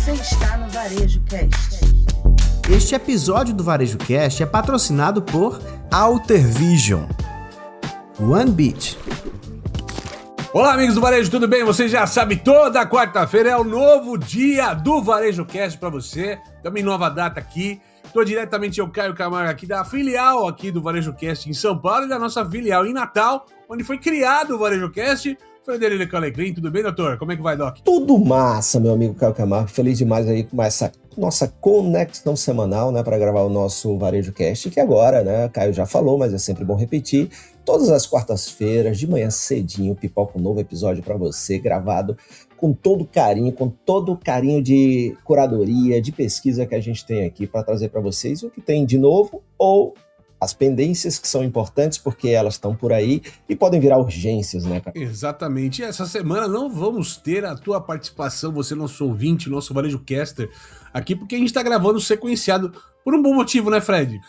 Você está no Varejo Cast. Este episódio do Varejo Cast é patrocinado por Alter Vision, OneBit. Olá, amigos do Varejo, tudo bem? Você já sabe, toda quarta-feira é o novo dia do Varejo Cast para você. Também nova data aqui. Estou diretamente eu, Caio Camargo, aqui da filial aqui do Varejo Cast em São Paulo e da nossa filial em Natal, onde foi criado o Varejo Cast. Frederico Alecrim, tudo bem, doutor? Como é que vai, Doc? Tudo massa, meu amigo Caio Camargo. Feliz demais aí com essa nossa conexão semanal, né, para gravar o nosso Varejo Cast, que agora, né, Caio já falou, mas é sempre bom repetir. Todas as quartas-feiras, de manhã cedinho, pipoca um novo episódio para você, gravado com todo o carinho de curadoria, de pesquisa que a gente tem aqui para trazer para vocês o que tem de novo ou as pendências que são importantes porque elas estão por aí e podem virar urgências, né, cara? Exatamente. E essa semana não vamos ter a tua participação, você, nosso ouvinte, nosso Varejo Caster, aqui, porque a gente tá gravando sequenciado por um bom motivo, né, Fred?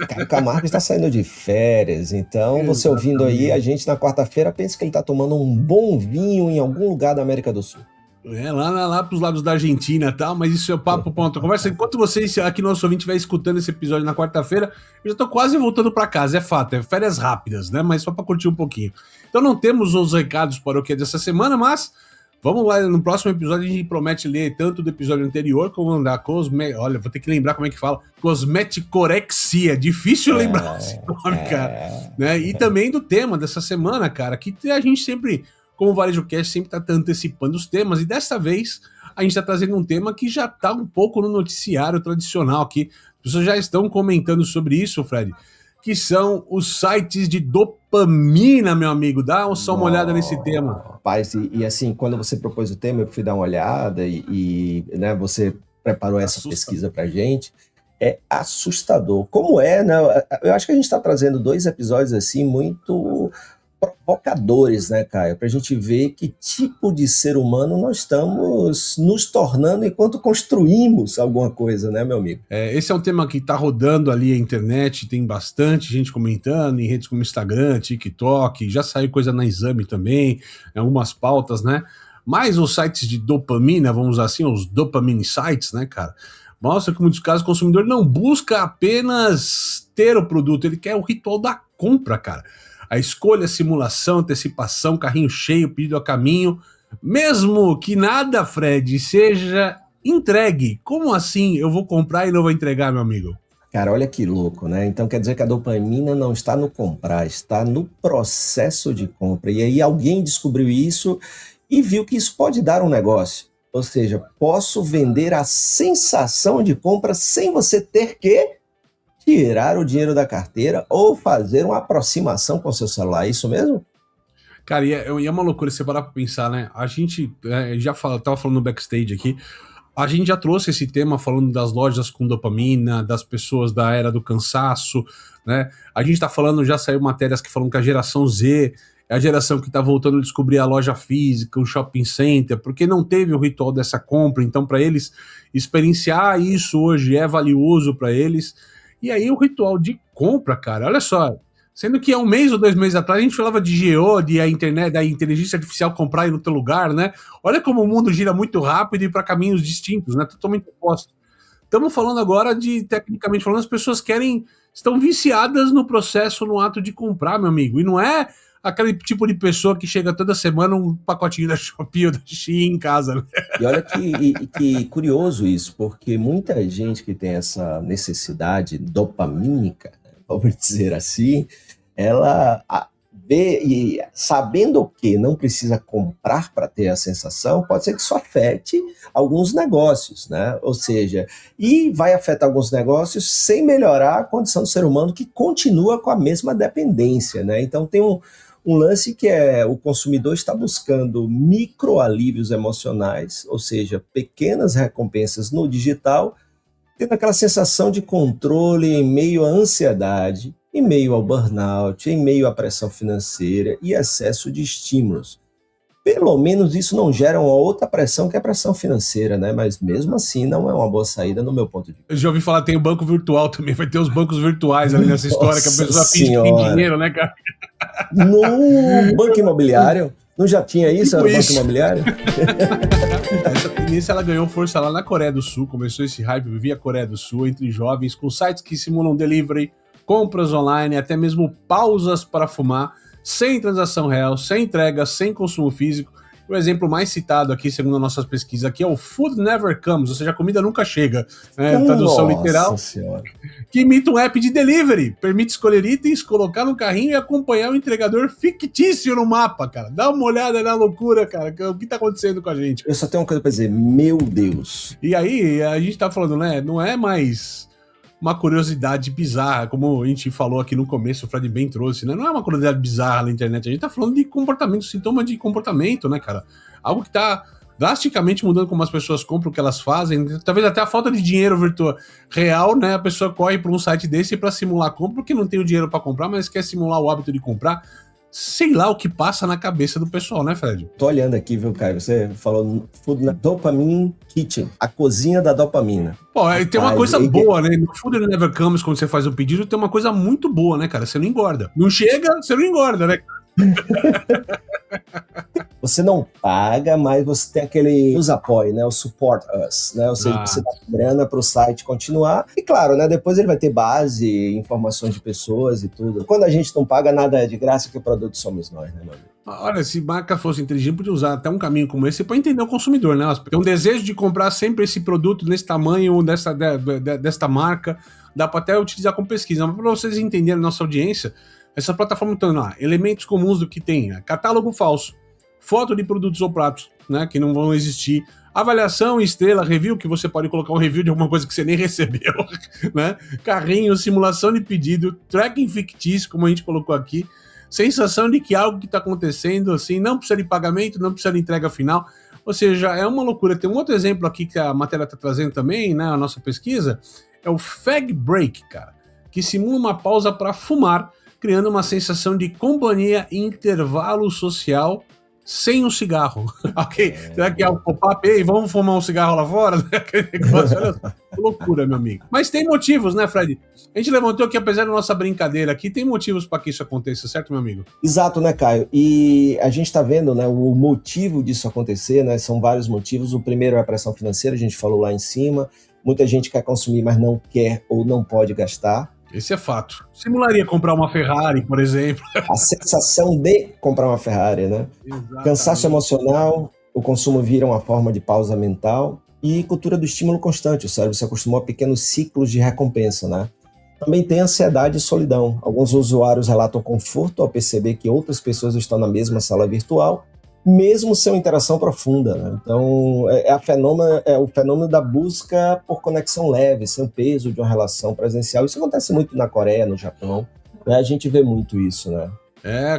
Caio Camargo está saindo de férias, então você ouvindo aí a gente na quarta-feira, pensa que ele tá tomando um bom vinho em algum lugar da América do Sul. Lá pros lados da Argentina e tal, mas isso é o papo, ponto. Conversa. Enquanto vocês aqui, nosso ouvinte, estiver escutando esse episódio na quarta-feira, eu já tô quase voltando pra casa, é fato, é férias rápidas, né, mas só pra curtir um pouquinho. Então não temos os recados para o que é dessa semana, mas vamos lá, no próximo episódio a gente promete ler tanto do episódio anterior como da olha, vou ter que lembrar como é que fala, cosmeticorexia, difícil lembrar esse nome, cara, né, e também do tema dessa semana, cara, que a gente sempre, como o Varejo Cast, sempre tá antecipando os temas, e dessa vez a gente tá trazendo um tema que já tá um pouco no noticiário tradicional aqui, as pessoas já estão comentando sobre isso, Fred, que são os sites de dopamina, meu amigo. Dá só uma olhada nesse tema. Rapaz, e assim, quando você propôs o tema, eu fui dar uma olhada e né, você preparou essa pesquisa pra gente. É assustador. Como é, né? Eu acho que a gente está trazendo 2 episódios assim muito provocadores, né, Caio? Pra gente ver que tipo de ser humano nós estamos nos tornando enquanto construímos alguma coisa, né, meu amigo? Esse é um tema que tá rodando ali a internet, tem bastante gente comentando em redes como Instagram, TikTok, já saiu coisa na Exame também, algumas pautas, né? Mas os sites de dopamina, vamos usar assim, os dopamine sites, né, cara? Mostra que em muitos casos o consumidor não busca apenas ter o produto, ele quer o ritual da compra, cara. A escolha, simulação, antecipação, carrinho cheio, pedido a caminho, mesmo que nada, Fred, seja entregue. Como assim eu vou comprar e não vou entregar, meu amigo? Cara, olha que louco, né? Então quer dizer que a dopamina não está no comprar, está no processo de compra. E aí alguém descobriu isso e viu que isso pode dar um negócio. Ou seja, posso vender a sensação de compra sem você ter que tirar o dinheiro da carteira ou fazer uma aproximação com o seu celular, é isso mesmo? Cara, e é uma loucura você parar pra pensar, né? A gente tava falando no backstage aqui, a gente já trouxe esse tema falando das lojas com dopamina, das pessoas da era do cansaço, né? A gente tá falando, já saiu matérias que falam que a geração Z é a geração que tá voltando a descobrir a loja física, o shopping center, porque não teve o ritual dessa compra, então para eles experienciar isso hoje é valioso para eles. E aí o ritual de compra, cara, olha só, sendo que há 1 mês ou 2 meses atrás a gente falava de GO, de a internet, da inteligência artificial comprar aí no teu lugar, né? Olha como o mundo gira muito rápido e para caminhos distintos, né? Totalmente opostos. Estamos falando agora de, tecnicamente falando, as pessoas estão viciadas no processo, no ato de comprar, meu amigo, e não é aquele tipo de pessoa que chega toda semana um pacotinho da Shopee ou da Shein em casa, né? E olha que curioso isso, porque muita gente que tem essa necessidade dopamínica, vamos dizer assim, ela vê e sabendo que não precisa comprar para ter a sensação, pode ser que isso afete alguns negócios, né? Ou seja, e vai afetar alguns negócios sem melhorar a condição do ser humano que continua com a mesma dependência, né? Então tem um lance que é o consumidor está buscando microalívios emocionais, ou seja, pequenas recompensas no digital, tendo aquela sensação de controle em meio à ansiedade, em meio ao burnout, em meio à pressão financeira e excesso de estímulos. Pelo menos isso não gera uma outra pressão que é a pressão financeira, né? Mas mesmo assim não é uma boa saída no meu ponto de vista. Eu já ouvi falar, tem o banco virtual também, vai ter os bancos virtuais ali nessa história, que a pessoa finge que tem dinheiro, né, cara? No banco imobiliário, não já tinha isso? Era o banco imobiliário? nisso ela ganhou força lá na Coreia do Sul, começou esse hype via Coreia do Sul entre jovens, com sites que simulam delivery, compras online, até mesmo pausas para fumar, sem transação real, sem entrega, sem consumo físico. O exemplo mais citado aqui, segundo as nossas pesquisas aqui, é o Food Never Comes, ou seja, a comida nunca chega, né? Tradução literal, Senhora. que imita um app de delivery, permite escolher itens, colocar no carrinho e acompanhar o entregador fictício no mapa, cara. Dá uma olhada na loucura, cara, o que tá acontecendo com a gente. Eu só tenho uma coisa pra dizer, meu Deus. E aí, a gente tá falando, né, não é mais uma curiosidade bizarra, como a gente falou aqui no começo, o Fred bem trouxe, né? Não é uma curiosidade bizarra na internet, a gente tá falando de comportamento, sintoma de comportamento, né, cara? Algo que tá drasticamente mudando como as pessoas compram, o que elas fazem, talvez até a falta de dinheiro virtual real, né? A pessoa corre para um site desse para simular a compra, porque não tem o dinheiro para comprar, mas quer simular o hábito de comprar. Sei lá o que passa na cabeça do pessoal, né, Fred? Tô olhando aqui, viu, Caio? Você falou Food Dopamine Kitchen, a cozinha da dopamina. Pô, tem uma coisa boa, né? No Food Never Comes, quando você faz o pedido, tem uma coisa muito boa, né, cara? Você não engorda. Não chega, você não engorda, né? Você não paga, mas você tem aquele nos apoia, né? O support us, né? Ou seja, você dá grana para o site continuar. E claro, né? Depois ele vai ter base, informações de pessoas e tudo. Quando a gente não paga, nada é de graça, que o produto somos nós, né, meu amigo? Olha, se marca fosse inteligente, podia usar até um caminho como esse para entender o consumidor, né? Tem um desejo de comprar sempre esse produto nesse tamanho, desta marca. Dá para até utilizar como pesquisa. Mas para vocês entenderem a nossa audiência, essa plataforma tem lá elementos comuns do que tem, né? Catálogo falso, foto de produtos ou pratos, né, que não vão existir, avaliação, estrela, review, que você pode colocar um review de alguma coisa que você nem recebeu, né, carrinho, simulação de pedido, tracking fictício, como a gente colocou aqui, sensação de que algo que está acontecendo, assim, não precisa de pagamento, não precisa de entrega final, ou seja, é uma loucura. Tem um outro exemplo aqui que a matéria está trazendo também, né, a nossa pesquisa, é o Fag Break, cara, que simula uma pausa para fumar, criando uma sensação de companhia e intervalo social sem o cigarro. Ok? Será que é o pop-up? Ei, vamos fumar um cigarro lá fora? Aquele negócio, olha só, que loucura, meu amigo. Mas tem motivos, né, Fred? A gente levantou que, apesar da nossa brincadeira aqui, tem motivos para que isso aconteça, certo, meu amigo? Exato, né, Caio? E a gente está vendo, né, o motivo disso acontecer, né? São vários motivos. O primeiro é a pressão financeira, a gente falou lá em cima. Muita gente quer consumir, mas não quer ou não pode gastar. Esse é fato. Simularia comprar uma Ferrari, por exemplo. A sensação de comprar uma Ferrari, né? Exatamente. Cansaço emocional, o consumo vira uma forma de pausa mental e cultura do estímulo constante. O cérebro se acostumou a pequenos ciclos de recompensa, né? Também tem ansiedade e solidão. Alguns usuários relatam conforto ao perceber que outras pessoas estão na mesma sala virtual, mesmo sem uma interação profunda, né? Então, é o fenômeno da busca por conexão leve, sem o peso de uma relação presencial. Isso acontece muito na Coreia, no Japão, né? A gente vê muito isso, né?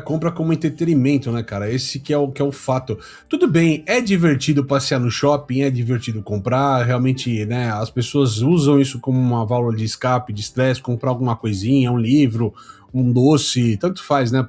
Compra como entretenimento, né, cara? Esse que é o fato. Tudo bem, é divertido passear no shopping, é divertido comprar, realmente, né, as pessoas usam isso como uma válvula de escape, de estresse, comprar alguma coisinha, um livro, um doce, tanto faz, né?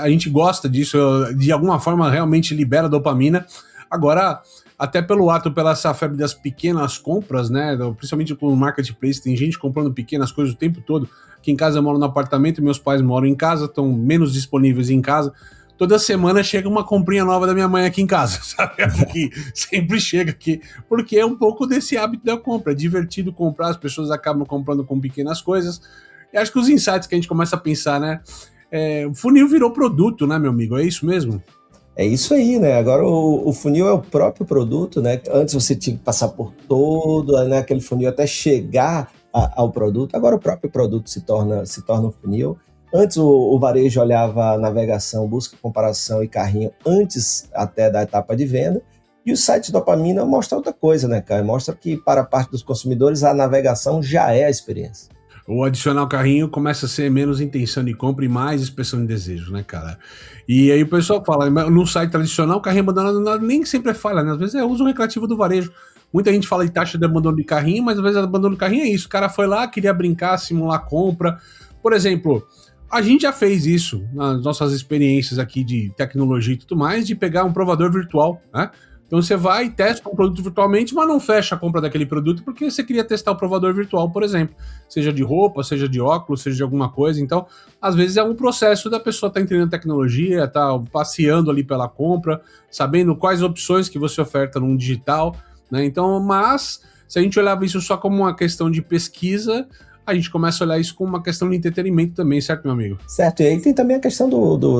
A gente gosta disso, de alguma forma realmente libera dopamina. Agora, até pela essa febre das pequenas compras, né? Principalmente com o marketplace, tem gente comprando pequenas coisas o tempo todo. Aqui em casa eu moro no apartamento, meus pais moram em casa, estão menos disponíveis em casa. Toda semana chega uma comprinha nova da minha mãe aqui em casa, sabe? Aqui, sempre chega aqui, porque é um pouco desse hábito da compra. É divertido comprar, as pessoas acabam comprando com pequenas coisas. E acho que os insights que a gente começa a pensar, né? O funil virou produto, né, meu amigo? É isso mesmo? É isso aí, né? Agora o funil é o próprio produto, né? Antes você tinha que passar por todo, né, aquele funil até chegar ao produto. Agora o próprio produto se torna um funil. Antes o varejo olhava navegação, busca, comparação e carrinho antes até da etapa de venda. E o site Dopamina mostra outra coisa, né, cara? Mostra que para a parte dos consumidores a navegação já é a experiência. O adicionar o carrinho começa a ser menos intenção de compra e mais expressão de desejo, né, cara? E aí o pessoal fala, no site tradicional, o carrinho abandonado nem sempre é falha, né? Às vezes é uso recreativo do varejo. Muita gente fala de taxa de abandono de carrinho, mas às vezes abandono de carrinho é isso. O cara foi lá, queria brincar, simular compra. Por exemplo, a gente já fez isso nas nossas experiências aqui de tecnologia e tudo mais, de pegar um provador virtual, né? Então você vai e testa um produto virtualmente, mas não fecha a compra daquele produto porque você queria testar o provador virtual, por exemplo. Seja de roupa, seja de óculos, seja de alguma coisa. Então, às vezes é um processo da pessoa estar entendendo tecnologia, tá passeando ali pela compra, sabendo quais opções que você oferta num digital, né? Então, mas se a gente olhava isso só como uma questão de pesquisa, a gente começa a olhar isso como uma questão de entretenimento também, certo, meu amigo? Certo, e aí tem também a questão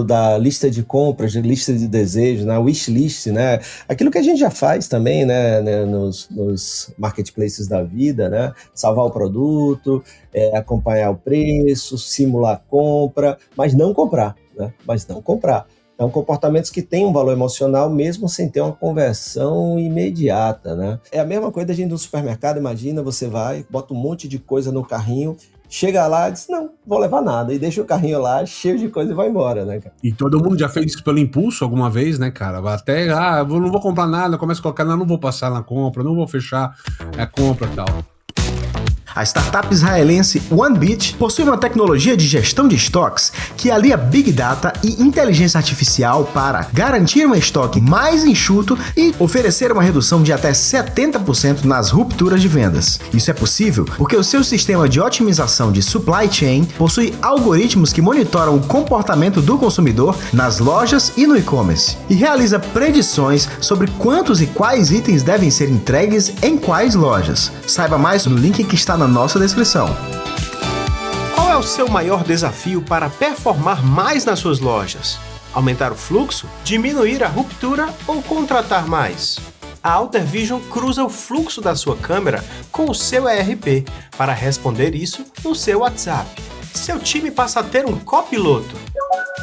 da lista de compras, de lista de desejos, né? Wishlist, né? Aquilo que a gente já faz também, né? Nos marketplaces da vida, né? Salvar o produto, acompanhar o preço, simular a compra, mas não comprar, né? Mas não comprar. São comportamentos que têm um valor emocional mesmo sem ter uma conversão imediata, né? É a mesma coisa da gente no supermercado, imagina, você vai, bota um monte de coisa no carrinho, chega lá e diz, não, vou levar nada, e deixa o carrinho lá cheio de coisa e vai embora, né, cara? E todo mundo já fez isso pelo impulso alguma vez, né, cara? Até, eu não vou comprar nada, começa a colocar, não vou passar na compra, não vou fechar a compra e tal. A startup israelense OneBit possui uma tecnologia de gestão de estoques que alia Big Data e inteligência artificial para garantir um estoque mais enxuto e oferecer uma redução de até 70% nas rupturas de vendas. Isso é possível porque o seu sistema de otimização de supply chain possui algoritmos que monitoram o comportamento do consumidor nas lojas e no e-commerce e realiza predições sobre quantos e quais itens devem ser entregues em quais lojas. Saiba mais no link que está na nossa descrição. Qual é o seu maior desafio para performar mais nas suas lojas? Aumentar o fluxo, diminuir a ruptura ou contratar mais? A Alter Vision cruza o fluxo da sua câmera com o seu ERP para responder isso no seu WhatsApp. Seu time passa a ter um copiloto.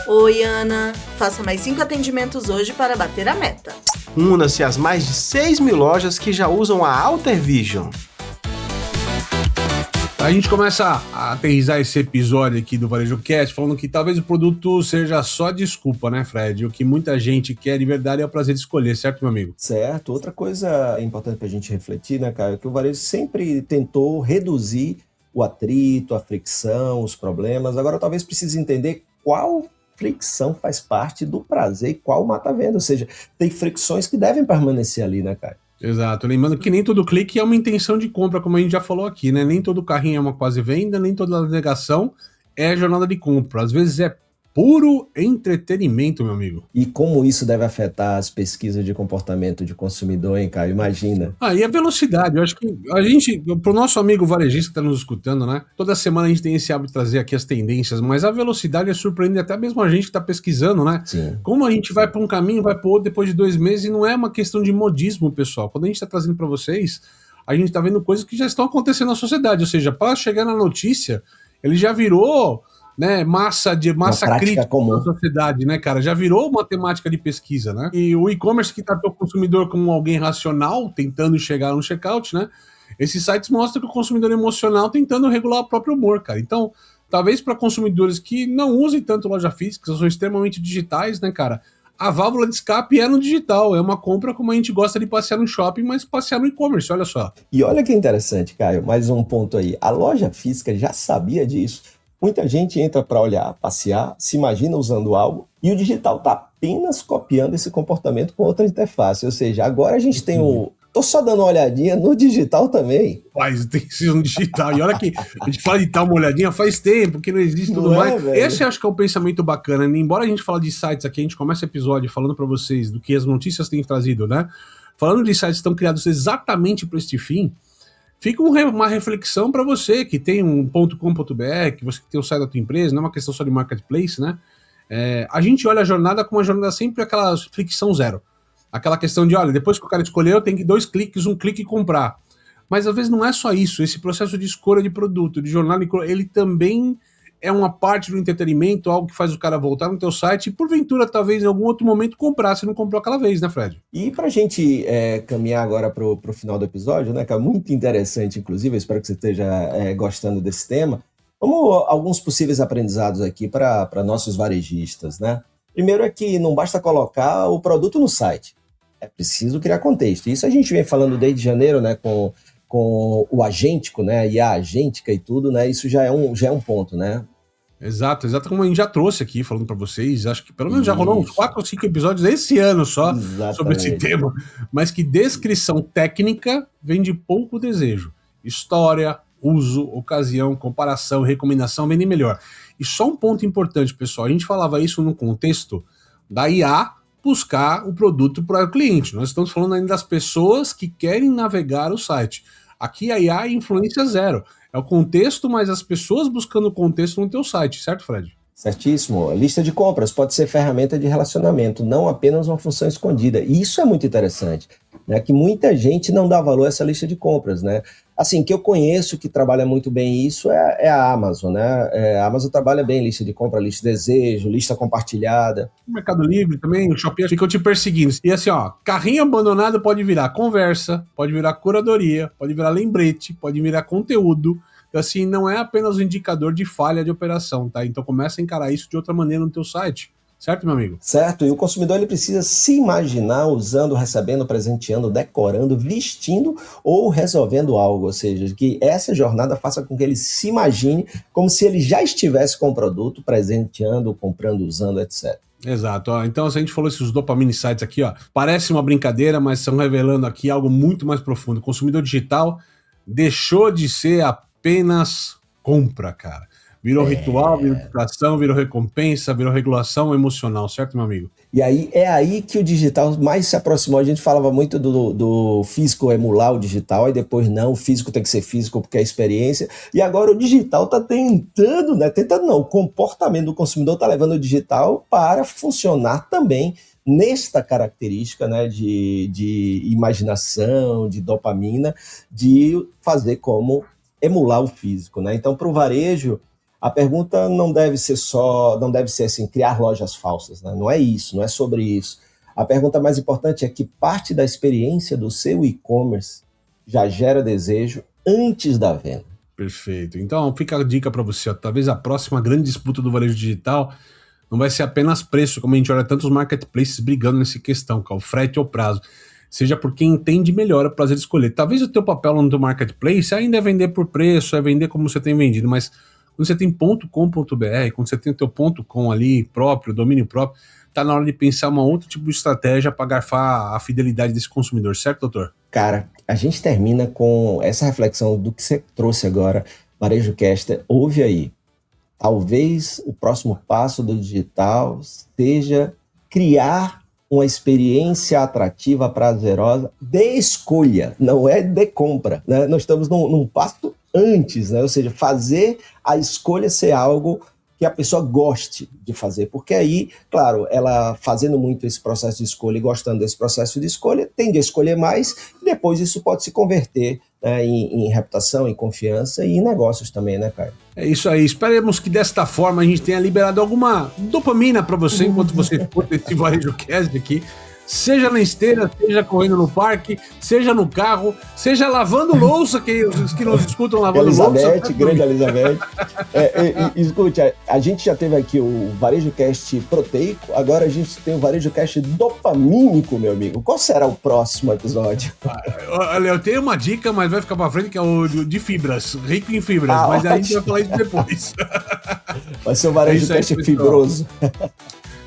Oi, Ana. Faça mais 5 atendimentos hoje para bater a meta. Una-se às mais de 6.000 lojas que já usam a Alter Vision. A gente começa a aterrissar esse episódio aqui do Varejo Cast falando que talvez o produto seja só desculpa, né, Fred? O que muita gente quer de verdade é o prazer de escolher, certo, meu amigo? Certo. Outra coisa importante para a gente refletir, né, cara, é que o varejo sempre tentou reduzir o atrito, a fricção, os problemas. Agora talvez precise entender qual fricção faz parte do prazer e qual mata a venda. Ou seja, tem fricções que devem permanecer ali, né, cara? Exato, lembrando que nem todo clique é uma intenção de compra, como a gente já falou aqui, né? Nem todo carrinho é uma quase venda, nem toda navegação é jornada de compra. Às vezes é puro entretenimento, meu amigo. E como isso deve afetar as pesquisas de comportamento de consumidor, hein, Caio? Imagina. E a velocidade, eu acho que a gente, pro nosso amigo varejista que tá nos escutando, né? Toda semana a gente tem esse hábito de trazer aqui as tendências, mas a velocidade é surpreendente até mesmo a gente que tá pesquisando, né? Sim. Como a gente vai para um caminho, vai para outro depois de 2 meses, e não é uma questão de modismo, pessoal. Quando a gente tá trazendo para vocês, a gente tá vendo coisas que já estão acontecendo na sociedade, ou seja, para chegar na notícia, ele já virou, né, massa crítica comum da sociedade, né, cara? Já virou uma temática de pesquisa, né? E o e-commerce que tratou o consumidor como alguém racional, tentando chegar no checkout, né? Esses sites mostram que o consumidor é emocional tentando regular o próprio humor, cara. Então, talvez para consumidores que não usem tanto loja física, são extremamente digitais, né, cara? A válvula de escape é no digital, é uma compra como a gente gosta de passear no shopping, mas passear no e-commerce, olha só. E olha que interessante, Caio, mais um ponto aí. A loja física já sabia disso. Muita gente entra para olhar, passear, se imagina usando algo, e o digital está apenas copiando esse comportamento com outra interface. Ou seja, agora a gente tem o... Tô só dando uma olhadinha no digital também. Mas tem que ser no digital. E olha que a gente fala de dar uma olhadinha faz tempo, que não existe tudo mais. Velho? Esse eu acho que é um pensamento bacana, né? Embora a gente fale de sites aqui, a gente começa o episódio falando para vocês do que as notícias têm trazido, né? Falando de sites que estão criados exatamente para este fim, fica uma reflexão para você que tem um .com.br, que você tem o site da tua empresa, não é uma questão só de marketplace, né? A gente olha a jornada como uma jornada sempre aquela fricção zero. Aquela questão de, olha, depois que o cara escolheu, tem que 2 cliques, 1 clique e comprar. Mas às vezes não é só isso. Esse processo de escolha de produto, de jornada, ele também é uma parte do entretenimento, algo que faz o cara voltar no teu site e, porventura, talvez em algum outro momento comprar, se não comprou aquela vez, né, Fred? E pra gente caminhar agora pro final do episódio, né, que é muito interessante, inclusive, eu espero que você esteja gostando desse tema, vamos alguns possíveis aprendizados aqui para nossos varejistas, né? Primeiro é que não basta colocar o produto no site, é preciso criar contexto. Isso a gente vem falando desde janeiro, né, com o agêntico, né, e a agêntica e tudo, né, isso já é um ponto, né? Exato como a gente já trouxe aqui, falando para vocês, acho que pelo menos já rolou uns 4 ou 5 episódios esse ano só sobre esse tema, mas que descrição técnica vem de pouco desejo. História, uso, ocasião, comparação, recomendação, vem nem melhor. E só um ponto importante, pessoal, a gente falava isso no contexto da IA buscar o produto para o cliente. Nós estamos falando ainda das pessoas que querem navegar o site. Aqui a IA é influência zero. É o contexto, mas as pessoas buscando o contexto no teu site, certo, Fred? Certíssimo. A lista de compras pode ser ferramenta de relacionamento, não apenas uma função escondida. E isso é muito interessante, né? Que muita gente não dá valor a essa lista de compras, né? Assim, que eu conheço que trabalha muito bem isso é a Amazon, né? A Amazon trabalha bem lista de compra, lista de desejo, lista compartilhada. O Mercado Livre também, o Shopee ficam te perseguindo. E assim, ó, carrinho abandonado pode virar conversa, pode virar curadoria, pode virar lembrete, pode virar conteúdo. Então, assim, não é apenas um indicador de falha de operação, tá? Então começa a encarar isso de outra maneira no teu site. Certo, meu amigo? Certo, e o consumidor ele precisa se imaginar usando, recebendo, presenteando, decorando, vestindo ou resolvendo algo, ou seja, que essa jornada faça com que ele se imagine como se ele já estivesse com o produto, presenteando, comprando, usando, etc. Exato, ó. Então se a gente falou esses dopamine sites aqui, ó, parece uma brincadeira, mas estão revelando aqui algo muito mais profundo. O consumidor digital deixou de ser apenas compra, cara. Virou ritual, virou educação, virou recompensa, virou regulação emocional, certo, meu amigo? E aí é aí que o digital mais se aproximou. A gente falava muito do físico emular o digital, e depois não, o físico tem que ser físico porque é experiência. E agora o digital está tentando, né? Tentando não, o comportamento do consumidor está levando o digital para funcionar também nesta característica, né, de imaginação, de dopamina, de fazer como emular o físico, né? Então, para o varejo, a pergunta não deve ser assim, criar lojas falsas, né? Não é isso, não é sobre isso. A pergunta mais importante é que parte da experiência do seu e-commerce já gera desejo antes da venda. Perfeito. Então fica a dica para você, ó, talvez a próxima grande disputa do varejo digital não vai ser apenas preço, como a gente olha tantos marketplaces brigando nessa questão, que é o frete ou prazo. Seja por quem entende melhor o prazer de escolher. Talvez o teu papel no teu marketplace ainda é vender por preço, é vender como você tem vendido, mas quando você tem .com.br, quando você tem o teu .com ali próprio, domínio próprio, tá na hora de pensar um outro tipo de estratégia para garfar a fidelidade desse consumidor, certo, doutor? Cara, a gente termina com essa reflexão do que você trouxe agora, Varejo Caster, ouve aí. Talvez o próximo passo do digital seja criar uma experiência atrativa, prazerosa de escolha, não é de compra, né? Nós estamos num passo antes, né? Ou seja, fazer a escolha ser algo que a pessoa goste de fazer, porque aí, claro, ela fazendo muito esse processo de escolha e gostando desse processo de escolha, tende a escolher mais, e depois isso pode se converter, né, em reputação, em confiança e em negócios também, né, Caio? É isso aí, esperemos que desta forma a gente tenha liberado alguma dopamina para você enquanto você escuta esse Varejo Cast aqui. Seja na esteira, seja correndo no parque, seja no carro, seja lavando louça, que os que nos escutam lavando Elizabeth, louça. Grande Elizabeth. Escute, a gente já teve aqui o Varejo Cast proteico, agora a gente tem o Varejo Cast dopamínico, meu amigo. Qual será o próximo episódio? Olha, eu tenho uma dica, mas vai ficar pra frente, que é o de fibras, rico em fibras, mas a gente vai falar isso depois. Vai ser o Varejo Cast fibroso.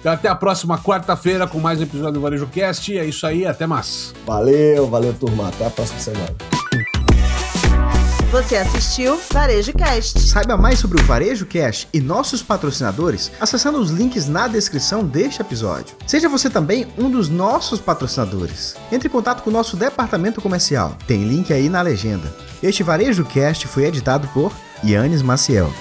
Então, até a próxima quarta-feira com mais um episódio do Varejo Cast. É isso aí, até mais. Valeu, turma. Até a próxima semana. Você assistiu Varejo Cast. Saiba mais sobre o Varejo Cast e nossos patrocinadores acessando os links na descrição deste episódio. Seja você também um dos nossos patrocinadores. Entre em contato com o nosso departamento comercial. Tem link aí na legenda. Este Varejo Cast foi editado por Yannis Maciel.